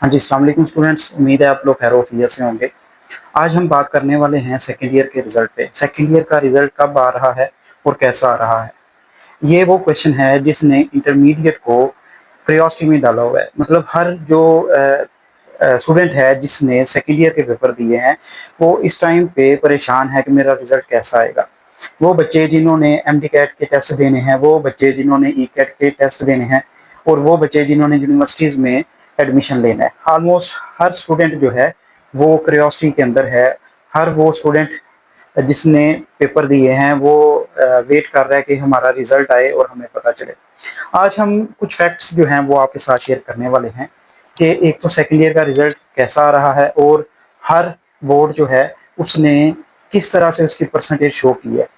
हाँ जी, अस्सलाम वालेकुम स्टूडेंट्स। उम्मीद है आप लोग खैर वफियत से होंगे। आज हम बात करने वाले हैं सेकंड ईयर के रिज़ल्ट पे। सेकंड ईयर का रिज़ल्ट कब आ रहा है और कैसा आ रहा है? ये वो क्वेश्चन है जिसने इंटरमीडिएट को क्यूरियोसिटी में डाला हुआ है। मतलब हर जो स्टूडेंट है जिसने सेकंड ईयर के पेपर दिए हैं, वो इस टाइम पे परेशान है कि मेरा रिज़ल्ट कैसा आएगा। वो बच्चे जिन्होंने एमडी-कैट के टेस्ट देने हैं, वो बच्चे जिन्होंने ई-कैट के टेस्ट देने हैं और वो बच्चे जिन्होंने यूनिवर्सिटीज़ में एडमिशन लेना है। ऑलमोस्ट हर स्टूडेंट जो है वो क्यूरियोसिटी के अंदर है। हर वो स्टूडेंट जिसने पेपर दिए हैं वो वेट कर रहा है कि हमारा रिजल्ट आए और हमें पता चले। आज हम कुछ फैक्ट्स जो हैं वो आपके साथ शेयर करने वाले हैं कि एक तो सेकंड ईयर का रिजल्ट कैसा आ रहा है और हर बोर्ड जो है उसने किस तरह से उसकी परसेंटेज शो की है।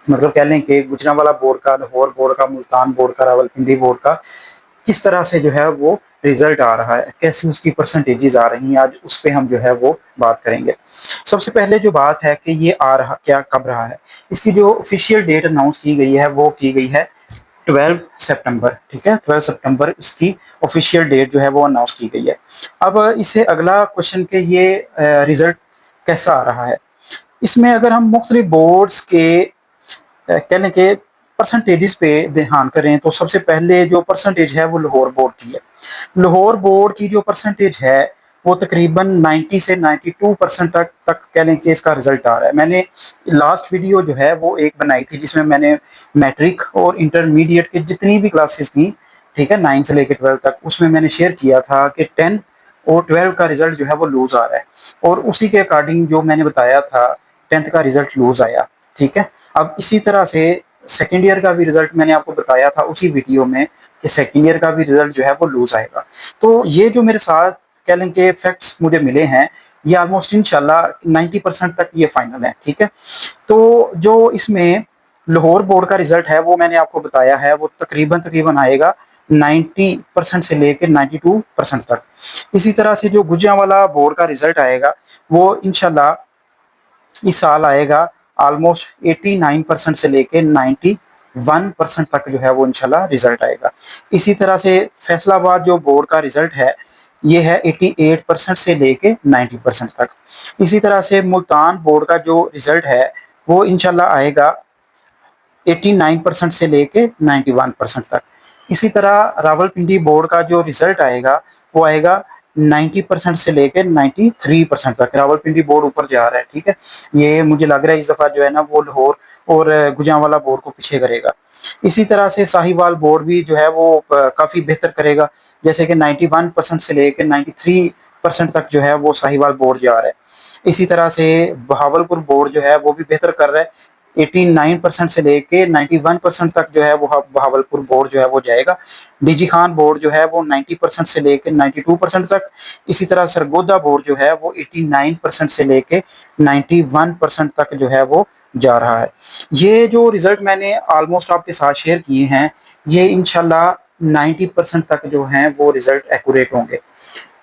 मतलब कह लें कि गुजरांवाला बोर्ड का, लाहौर बोर्ड का, मुल्तान बोर्ड का, रावलपिंडी बोर्ड का किस तरह से जो है वो रिजल्ट आ रहा है, कैसी उसकी परसेंटेजेस आ रही हैं, आज उस पे हम जो है वो बात करेंगे। सबसे पहले जो बात है कि ये आ रहा क्या कब रहा है, इसकी जो ऑफिशियल डेट अनाउंस की गई है वो की गई है 12 सितंबर। ठीक है, 12 सितंबर इसकी ऑफिशियल डेट जो है वो अनाउंस की गई है। अब इससे अगला क्वेश्चन के ये रिजल्ट कैसा आ रहा है, इसमें अगर हम मुख्तलिफ बोर्ड्स के कहने के परसेंटेजेस पे ध्यान करें तो सबसे पहले जो परसेंटेज है वो लाहौर बोर्ड की है। लाहौर बोर्ड की जो परसेंटेज है वो तकरीबन 90 से 92% तक कह लें कि इसका रिजल्ट आ रहा है। मैंने लास्ट वीडियो जो है वो एक बनाई थी जिसमें मैंने मैट्रिक और इंटरमीडिएट की जितनी भी क्लासेस थी, ठीक है, 9 से लेकर 12 तक, उसमें मैंने शेयर किया था कि 10 और 12 का रिजल्ट जो है वो लूज आ रहा है और उसी के अकॉर्डिंग जो मैंने बताया था 10th का रिजल्ट लूज आया। ठीक है, अब इसी तरह से सेकेंड ईयर का भी रिजल्ट मैंने आपको बताया था उसी वीडियो में कि सेकेंड ईयर का भी रिजल्ट जो है वो लूज आएगा। तो ये जो मेरे साथ कह लें कि फैक्ट्स मुझे मिले हैं, ये ऑलमोस्ट इंशाल्लाह 90% तक ये फाइनल है। ठीक है, तो जो इसमें लाहौर बोर्ड का रिजल्ट है वो मैंने आपको बताया है, वो तकरीबन तकरीबन आएगा 90% से लेकर 92% तक। इसी तरह से जो गुजरांवाला बोर्ड का रिजल्ट आएगा वो इंशाल्लाह इस साल आएगा ऑलमोस्ट 89% से लेके 91% तक जो है वो इंशाल्लाह रिजल्ट आएगा। इसी तरह से फैसलाबाद जो बोर्ड का रिजल्ट है ये है 88% से लेके 90% तक। इसी तरह से मुल्तान बोर्ड का जो रिजल्ट है वो इंशाल्लाह आएगा 89% से लेके 91% तक। इसी तरह रावलपिंडी बोर्ड का जो रिजल्ट आएगा वो आएगा 90% से लेकर 93% तक। रावलपिंडी बोर्ड ऊपर जा रहा है। ठीक है, ये मुझे लग रहा है इस दफ़ा जो है ना वो लाहौर और गुजरांवाला बोर्ड को पीछे करेगा। इसी तरह से साहिवाल बोर्ड भी जो है वो काफ़ी बेहतर करेगा, जैसे कि 91% से लेकर 93% तक जो है वो साहिवाल बोर्ड जा रहा है। इसी तरह से बहावलपुर बोर्ड जो है वो भी बेहतर कर रहा है, 89% से लेके 91% तक जो है वो बहावलपुर बोर्ड जो है वो जाएगा। डीजी खान बोर्ड जो है वो 90% से लेके 92% तक। इसी तरह सरगोदा बोर्ड जो है वो 89% से लेके 91% तक जो है वो जा रहा है। ये जो रिजल्ट मैंने ऑलमोस्ट आपके साथ शेयर किए हैं ये इंशाल्लाह 90% तक जो हैं वो रिजल्ट एक्यूरेट होंगे।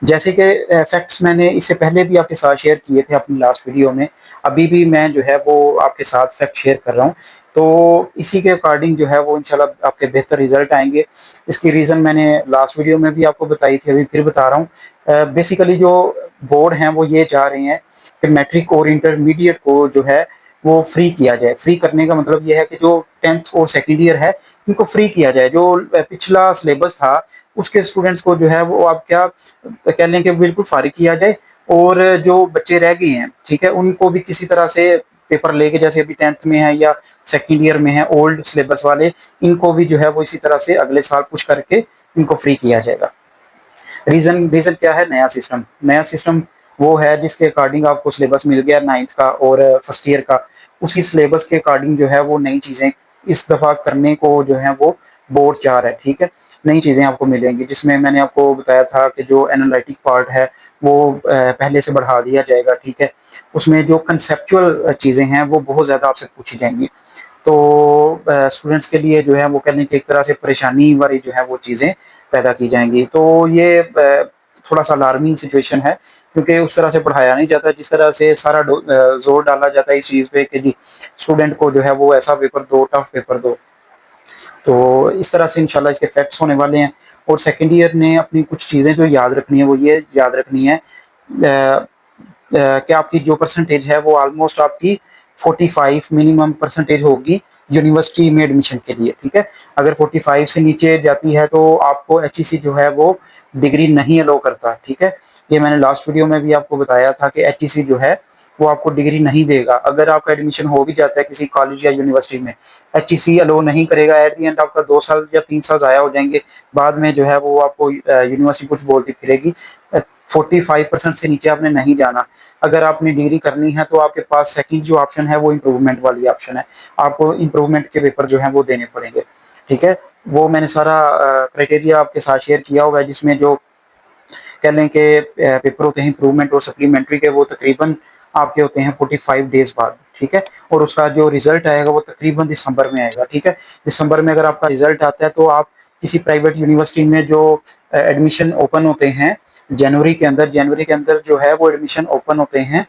जैसे कि फैक्ट्स मैंने इससे पहले भी आपके साथ शेयर किए थे अपनी लास्ट वीडियो में, अभी भी मैं जो है वो आपके साथ फैक्ट शेयर कर रहा हूँ। तो इसी के अकॉर्डिंग जो है वो इंशाल्लाह आपके बेहतर रिजल्ट आएंगे। इसकी रीज़न मैंने लास्ट वीडियो में भी आपको बताई थी, अभी फिर बता रहा हूँ। बेसिकली जो बोर्ड हैं वो ये चाह रहे हैं कि मैट्रिक और इंटरमीडिएट को जो है वो फ्री किया जाए। फ्री करने का मतलब ये है कि जो 10th और सेकेंड ईयर है इनको फ्री किया जाए। जो पिछला सिलेबस था उसके स्टूडेंट्स को जो है वो आप क्या कह लें कि बिल्कुल फारिग किया जाए और जो बच्चे रह गए हैं, ठीक है, उनको भी किसी तरह से पेपर लेके, जैसे अभी 10th में है या सेकेंड ईयर में है ओल्ड सिलेबस वाले, इनको भी जो है वो इसी तरह से अगले साल पुश करके इनको फ्री किया जाएगा। रीज़न रीज़न क्या है? नया सिस्टम। नया सिस्टम वो है जिसके अकॉर्डिंग आपको सिलेबस मिल गया 9th का और फर्स्ट ईयर का, उसी सिलेबस के अकॉर्डिंग जो है वो नई चीज़ें इस दफ़ा करने को जो है वो बोर्ड चाह रहा है। ठीक है, नई चीज़ें आपको मिलेंगी जिसमें मैंने आपको बताया था कि जो एनालिटिक पार्ट है वो पहले से बढ़ा दिया जाएगा। ठीक है, उसमें जो कंसेप्चुअल चीज़ें हैं वो बहुत ज़्यादा आपसे पूछी जाएंगी। तो स्टूडेंट्स के लिए जो है वो कह लें कि एक तरह से परेशानी वाली जो है वो चीज़ें पैदा की जाएंगी। तो ये थोड़ा सा अलार्मिंग सिचुएशन है क्योंकि उस तरह से पढ़ाया नहीं जाता जिस तरह से सारा जोर डाला जाता है इस चीज़ पे कि जी स्टूडेंट को जो है वो ऐसा पेपर दो, टफ पेपर दो। तो इस तरह से इंशाल्लाह इसके फैक्ट्स होने वाले हैं। और सेकंड ईयर ने अपनी कुछ चीज़ें जो याद रखनी है वो ये याद रखनी है कि आपकी जो परसेंटेज है वो ऑलमोस्ट आपकी 45 मिनिमम परसेंटेज होगी यूनिवर्सिटी में एडमिशन के लिए, ठीक है। अगर 45 से नीचे जाती है तो आपको एचईसी जो है वो डिग्री नहीं अलो करता, ठीक है। ये मैंने लास्ट वीडियो में भी आपको बताया था कि एचईसी जो है वो आपको डिग्री नहीं देगा। अगर आपका एडमिशन हो भी जाता है किसी कॉलेज या यूनिवर्सिटी में, एचईसी अलो नहीं करेगा। एट दी एंड आपका 2 साल या 3 साल ज़ाया हो जाएंगे। बाद में जो है वो आपको यूनिवर्सिटी कुछ बोलती फिरेगी। 45% से नीचे आपने नहीं जाना। अगर आपने डिग्री करनी है तो आपके पास सेकंड जो ऑप्शन है वो इम्प्रूवमेंट वाली ऑप्शन है। आपको इम्प्रूवमेंट के पेपर जो है वो देने पड़ेंगे, ठीक है। वो मैंने सारा क्राइटेरिया आपके साथ शेयर किया हुआ है, जिसमें जो कह लें कि पेपर होते हैं इम्प्रूवमेंट और सप्लीमेंट्री के, वो तकरीबन आपके होते हैं 45 डेज बाद, ठीक है। और उसका जो रिजल्ट आएगा वो तकरीबन दिसंबर में आएगा, ठीक है। दिसंबर में अगर आपका रिजल्ट आता है तो आप किसी प्राइवेट यूनिवर्सिटी में जो एडमिशन ओपन होते हैं जनवरी के अंदर जो है वो एडमिशन ओपन होते हैं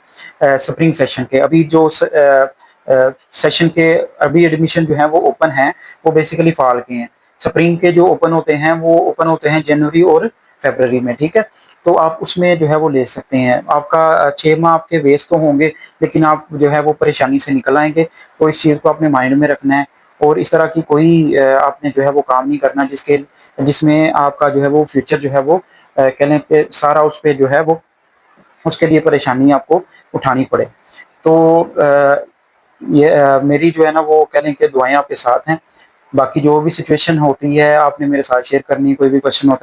स्प्रिंग सेशन के। अभी जो सेशन के अभी एडमिशन जो है वो ओपन है वो बेसिकली फॉल के हैं। स्प्रिंग के जो ओपन होते हैं वो ओपन होते हैं जनवरी और फरवरी में, ठीक है। तो आप उसमें जो है वो ले सकते हैं। आपका 6 माह आपके वेस्ट तो होंगे, लेकिन आप जो है वो परेशानी से निकल आएंगे। तो इस चीज़ को अपने माइंड में रखना है। और इस तरह की कोई आपने जो है वो काम नहीं करना जिसमें आपका जो है वो फ्यूचर जो है वो कह लें पे सारा उस पर जो है वो उसके लिए परेशानी आपको उठानी पड़े। तो मेरी जो है ना वो कह लें कि दुआएं आपके साथ हैं। बाकी जो भी सिचुएशन होती है आपने मेरे साथ शेयर करनी, कोई भी क्वेश्चन होता है